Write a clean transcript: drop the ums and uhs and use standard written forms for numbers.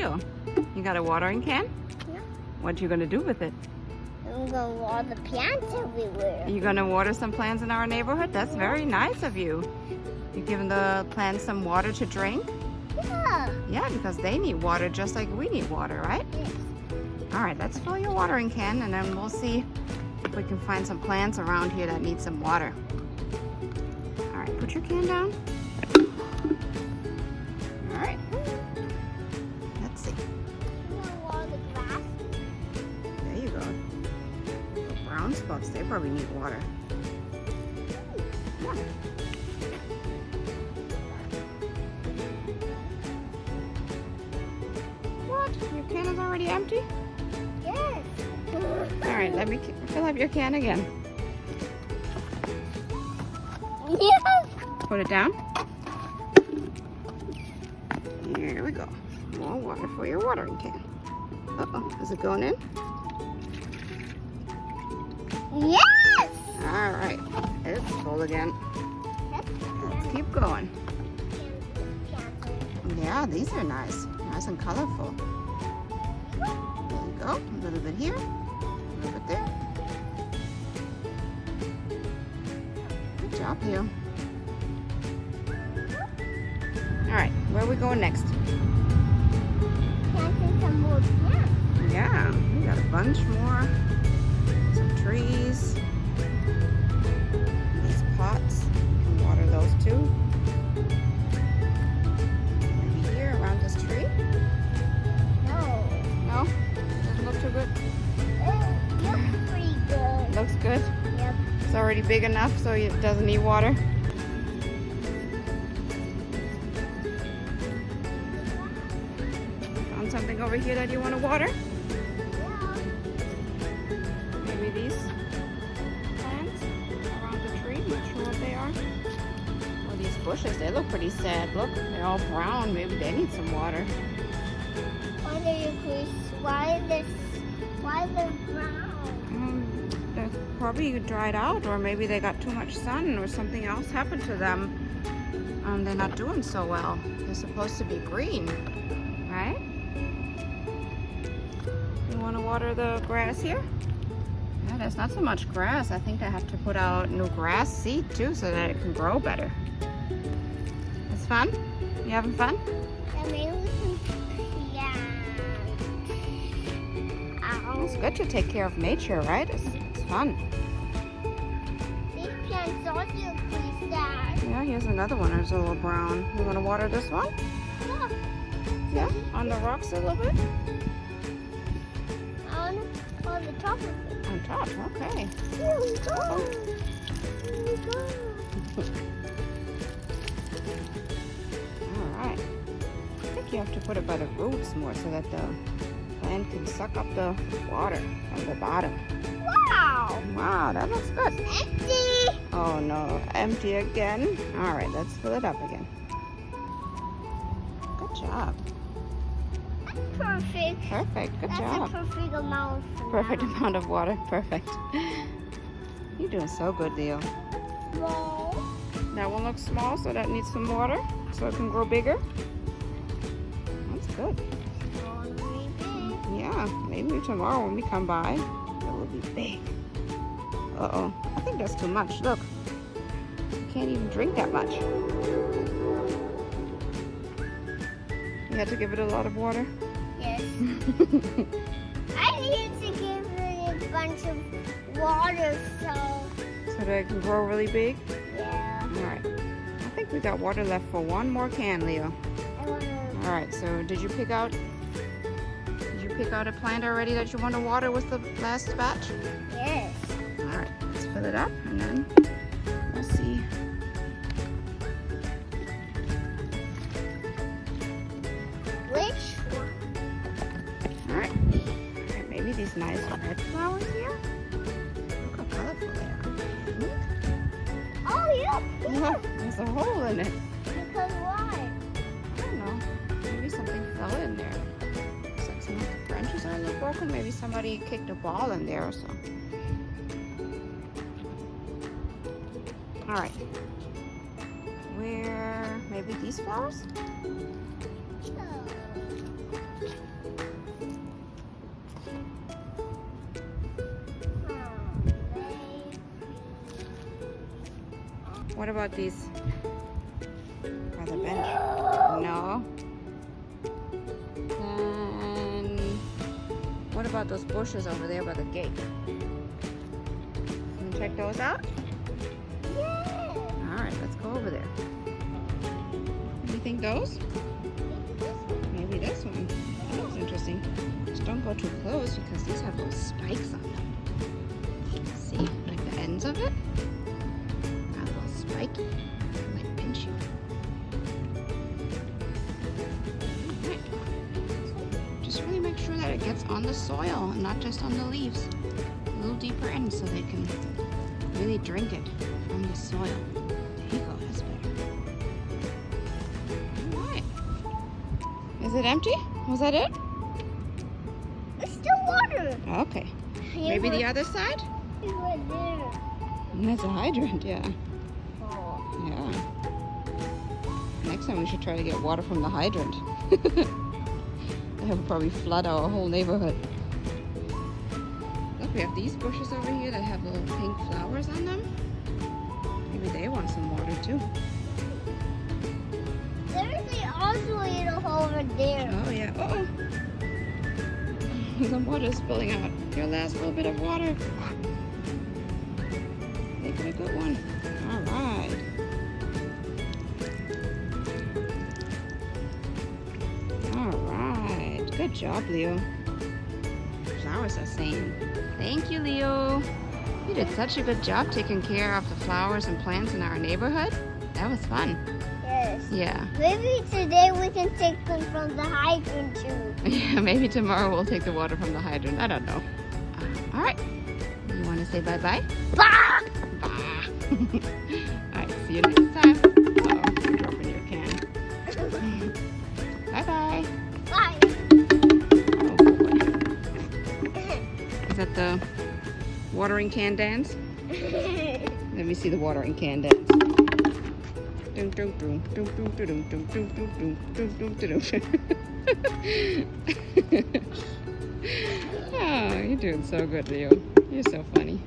Leo, you got a watering can? Yeah. What you gonna do with it? I'm gonna water the plants everywhere. You gonna water some plants in our neighborhood? That's very nice of you. You giving the plants some water to drink? Yeah. Yeah, because they need water just like we need water, right? Yes. All right, let's fill your watering can and then we'll see if we can find some plants around here that need some water. All right, put your can down. All right. Let's see. I'm gonna water the grass. There you go. The brown spots, they probably need water. Come on. What? Your can is already empty? Yes. All right, let me fill up your can again. Yes. Put it down. Here we go. More water for your watering can. Uh-oh, is it going in? Yes. All right, it's full again. Let's keep going. Yeah, these are nice. Nice and colorful. There you go. A little bit here, a little bit there. Good job, Leo. All right, where are we going next? Planting some more plants. Yeah, we got a bunch more. Some trees. These pots. You can water those too. Maybe here around this tree. No. No? Doesn't look too good? It looks pretty good. Looks good. Yep. It's already big enough so it doesn't need water. Found something over here that you want to water? Yeah. Maybe these plants around the tree. Not sure what they are. Well, these bushes, they look pretty sad. Look, they're all brown. Maybe they need some water. Why do you increase? Why the brown? They're probably dried out, or maybe they got too much sun, or something else happened to them. They're not doing so well. They're supposed to be green, right? You want to water the grass here? Yeah, there's not so much grass. I think I have to put out new grass seed too, so that it can grow better. It's fun? You having fun? Yeah, maybe we can plant. It's good to take care of nature, right? It's fun. These plants also pretty sad. Yeah, here's another one. There's a little brown. You want to water this one? Yeah. Yeah, on the rocks a little bit? On the top of it. On top, okay. Here we go. Here we go. All right. I think you have to put it by the roots more so that the plant can suck up the water from the bottom. Wow. Wow, that looks good. Empty. Oh no, empty again. All right, let's fill it up again. Good job. Perfect. Perfect, good That's job. a perfect amount. For Perfect now. amount of water, perfect. You're doing so good, Leo. Wow. That one looks small, so that needs some water so it can grow bigger. That's good. Very big. Yeah, maybe tomorrow when we come by, it will be big. Uh-oh, I think that's too much. Look, you can't even drink that much. You had to give it a lot of water? Yes. I need to give it a bunch of water, so So that it can grow really big? yeah. All right. I think we got water left for one more can, Leo. I wanna. All right, so did you pick out a plant already that you want to water with the last batch? Yes. All right, let's fill it up and then we'll see. Which one? All right, maybe these nice red flowers here. Look how colorful they are. Oh, yeah. Look, there's a hole in it. Because why? I don't know. Maybe something fell in there. Looks like some of the branches are a little broken. Maybe somebody kicked a ball in there or so. All right. Where, maybe these flowers? Oh. What about these by the bench? No. Then what about those bushes over there by the gate? Can you check those out? Yeah. Alright, let's go over there. You think those? Maybe this one. That looks interesting. Just don't go too close because these have little spikes on them. See, like the ends of it? Got a little spiky. It might pinch you. Alright. Just really make sure that it gets on the soil and not just on the leaves. A little deeper in so they can really drink it from the soil. There you go, that's better. Alright. Is it empty? Was that it? There's still water. Okay. Maybe the other side? It's right there. That's a hydrant, yeah. Oh. Yeah. Next time we should try to get water from the hydrant. That would probably flood our whole neighborhood. Look, we have these bushes over here that have little pink flowers on them. Maybe they want some water too. There's also a little hole over there. Oh yeah. Uh-oh. Some water is spilling out. Your last little bit of water. Make it a good one. All right. All right. Good job, Leo. Flowers are saying, thank you, Leo. You did such a good job taking care of the flowers and plants in our neighborhood. That was fun. Yes. Yeah. Maybe today we can take them from the hydrant too. Yeah, maybe tomorrow we'll take the water from the hydrant. I don't know. All right. You want to say bye-bye? Bah! Bye. All right, see you next time. Uh-oh, you're dropping your can. Bye-bye. Bye. Oh, boy. Is that the watering can dance? Let me see the watering can dance. Dum, dum, dum, dum, dum, dum, dum, dum, dum, dum, dum, dum, dum. Oh, you're doing so good, Leo. You're so funny.